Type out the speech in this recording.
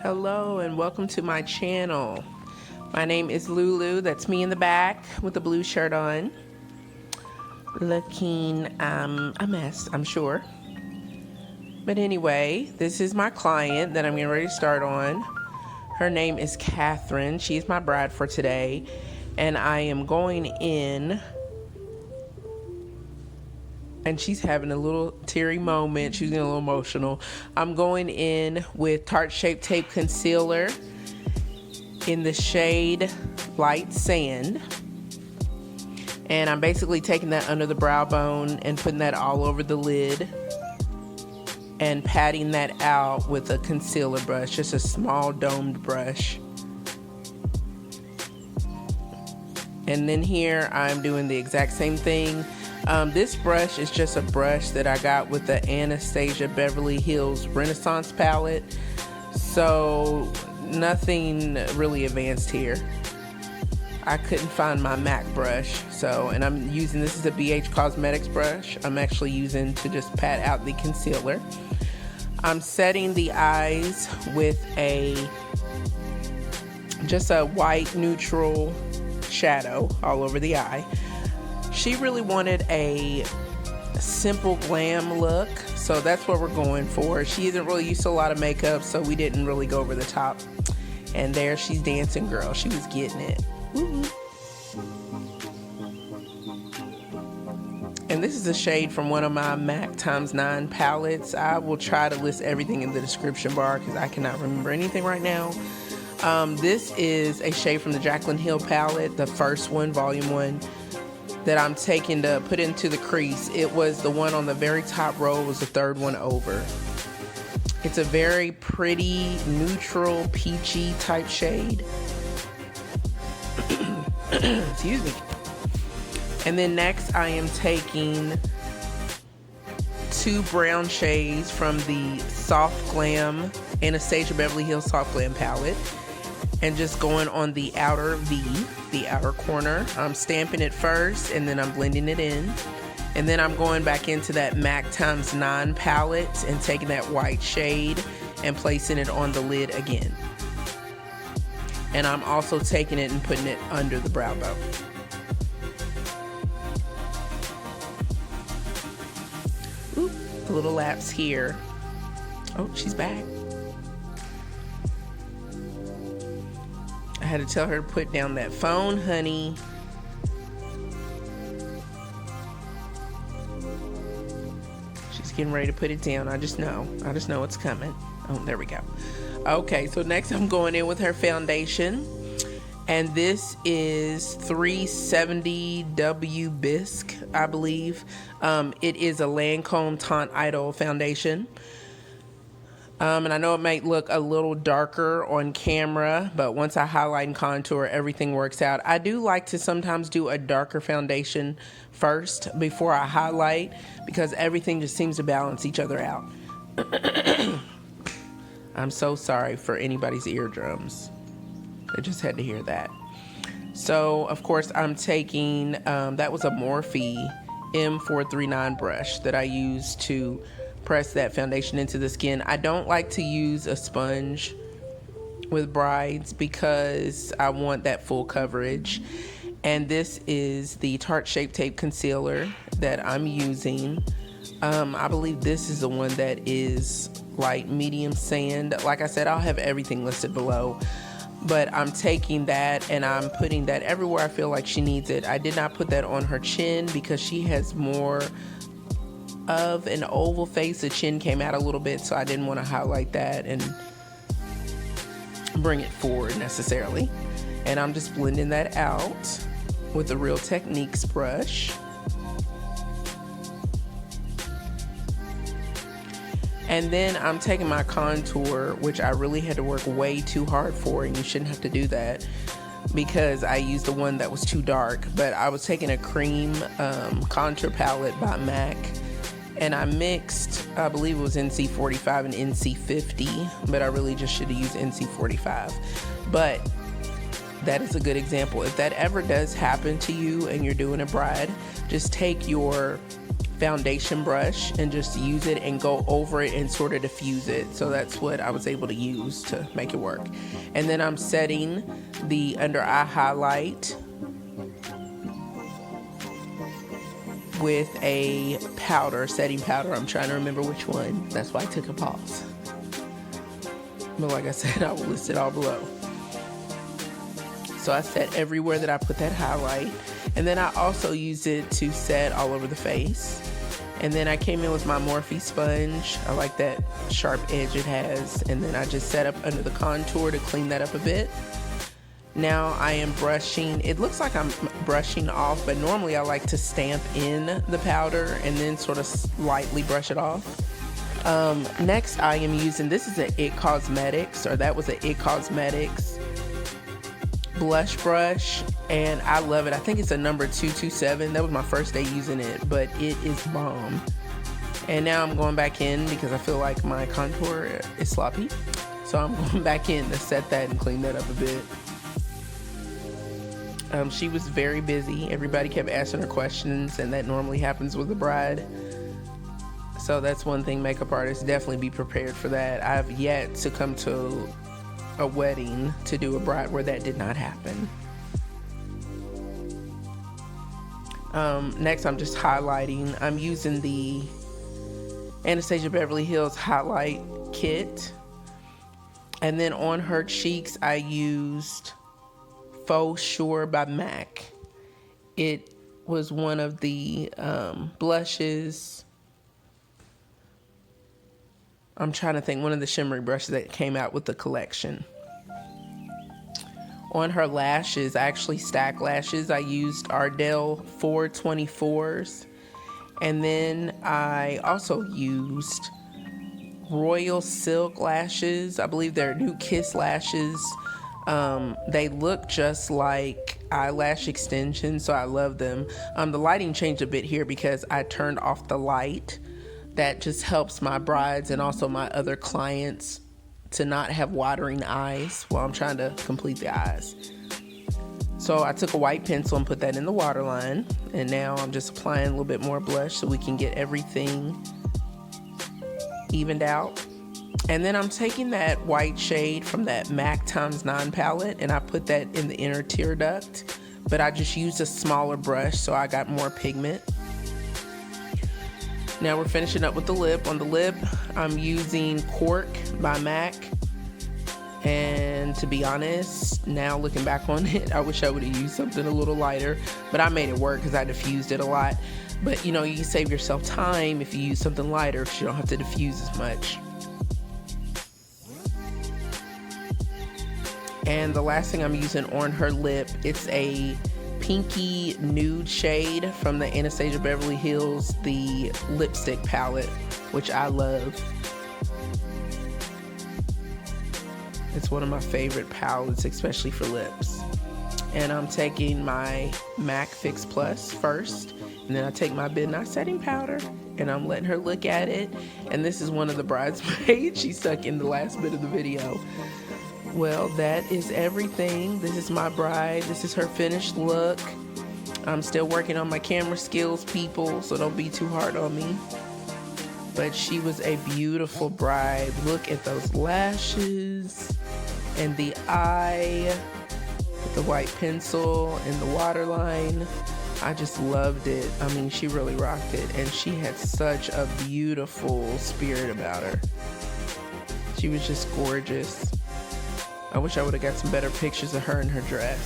Hello and welcome to my channel. My name is Lulu. That's me in the back with the blue shirt on. Looking a mess, I'm sure. But anyway, this is my client that I'm getting ready to start on. Her name is Catherine. She's my bride for today. And I am going in, and she's having a little teary moment. She's getting a little emotional. I'm going in with Tarte Shape Tape Concealer in the shade Light Sand. And I'm basically taking that under the brow bone and putting that all over the lid and patting that out with a concealer brush, just a small domed brush. And then here I'm doing the exact same thing. This brush is just a brush that I got with the Anastasia Beverly Hills Renaissance palette. So nothing really advanced here. I couldn't find my MAC brush. And I'm using, this is a BH Cosmetics brush. I'm actually using to just pat out the concealer. I'm setting the eyes with just a white neutral shadow all over the eye. She really wanted a simple glam look, so that's what we're going for. She isn't really used to a lot of makeup, so we didn't really go over the top. And there she's dancing, girl. She was getting it. Woo-hoo. And this is a shade from one of my MAC x9 palettes. I will try to list everything in the description bar because I cannot remember anything right now. This is a shade from the Jaclyn Hill palette, the first one, volume 1, that I'm taking to put into the crease. It was the one on the very top row, was the third one over. It's a very pretty, neutral, peachy type shade. Excuse me. And then next I am taking 2 brown shades from the Soft Glam, Anastasia Beverly Hills Soft Glam palette, and just going on the outer V, the outer corner. I'm stamping it first and then I'm blending it in. And then I'm going back into that MAC x9 palette and taking that white shade and placing it on the lid again. And I'm also taking it and putting it under the brow bone. Oop, a little lapse here. Oh, she's back. I had to tell her to put down that phone, honey. She's getting ready to put it down. I just know it's coming. Oh, there we go. Okay, so next I'm going in with her foundation. And this is 370W Bisque, I believe. It is a Lancome Teint Idol foundation. And I know it might look a little darker on camera, but once I highlight and contour, everything works out. I do like to sometimes do a darker foundation first before I highlight, because everything just seems to balance each other out. I'm so sorry for anybody's eardrums. I just had to hear that. So, of course, I'm taking, that was a Morphe M439 brush that I used to press that foundation into the skin. I don't like to use a sponge with brides because I want that full coverage. And this is the Tarte Shape Tape Concealer that I'm using. I believe this is the one that is light medium sand. Like I said, I'll have everything listed below. But I'm taking that and I'm putting that everywhere I feel like she needs it. I did not put that on her chin because she has more of an oval face. The chin came out a little bit, so I didn't want to highlight that and bring it forward necessarily. And I'm just blending that out with the Real Techniques brush. And then I'm taking my contour, which I really had to work way too hard for, and you shouldn't have to do that because I used the one that was too dark. But I was taking a cream contour palette by MAC, and I mixed, I believe it was NC45 and NC50, but I really just should have used NC45. But that is a good example. If that ever does happen to you and you're doing a bride, just take your foundation brush and just use it and go over it and sort of diffuse it. So that's what I was able to use to make it work. And then I'm setting the under eye highlight with a powder, setting powder. I'm trying to remember which one. That's why I took a pause. But like I said, I will list it all below. So I set everywhere that I put that highlight. And then I also used it to set all over the face. And then I came in with my Morphe sponge. I like that sharp edge it has. And then I just set up under the contour to clean that up a bit. Now I am brushing. It looks like I'm brushing off, but normally I like to stamp in the powder and then sort of lightly brush it off. Next I am using, this is an It Cosmetics, or that was an It Cosmetics blush brush, and I love it. I think it's a number 227. That was my first day using it, but it is bomb. And now I'm going back in because I feel like my contour is sloppy. So I'm going back in to set that and clean that up a bit. She was very busy. Everybody kept asking her questions, and that normally happens with a bride. So that's one thing, makeup artists, definitely be prepared for that. I've yet to come to a wedding to do a bride where that did not happen. Next I'm just highlighting. I'm using the Anastasia Beverly Hills highlight kit, and then on her cheeks I used Faux Sure by MAC. It was one of the blushes. I'm trying to think, one of the shimmery brushes that came out with the collection. On her lashes, I actually stacked lashes. I used Ardell 424s. And then I also used Royal Silk lashes. I believe they're new Kiss lashes. They look just like eyelash extensions, so I love them. The lighting changed a bit here because I turned off the light. That just helps my brides and also my other clients to not have watering eyes while I'm trying to complete the eyes. So I took a white pencil and put that in the waterline, and now I'm just applying a little bit more blush so we can get everything evened out. And then I'm taking that white shade from that MAC x9 palette, and I put that in the inner tear duct, but I just used a smaller brush so I got more pigment. Now we're finishing up with the lip. On the lip, I'm using Cork by MAC. And to be honest, now looking back on it, I wish I would have used something a little lighter, but I made it work because I diffused it a lot. But you know, you can save yourself time if you use something lighter because you don't have to diffuse as much. And the last thing I'm using on her lip, it's a pinky nude shade from the Anastasia Beverly Hills, the lipstick palette, which I love. It's one of my favorite palettes, especially for lips. And I'm taking my MAC Fix Plus first, and then I take my Midnight Setting Powder, and I'm letting her look at it. And this is one of the bridesmaids. She stuck in the last bit of the video. Well, that is everything. This is my bride. This is her finished look. I'm still working on my camera skills, people, so don't be too hard on me. But she was a beautiful bride. Look at those lashes and the eye with the white pencil and the waterline. I just loved it. I mean, she really rocked it, and she had such a beautiful spirit about her. She was just gorgeous. I wish I would have got some better pictures of her in her dress.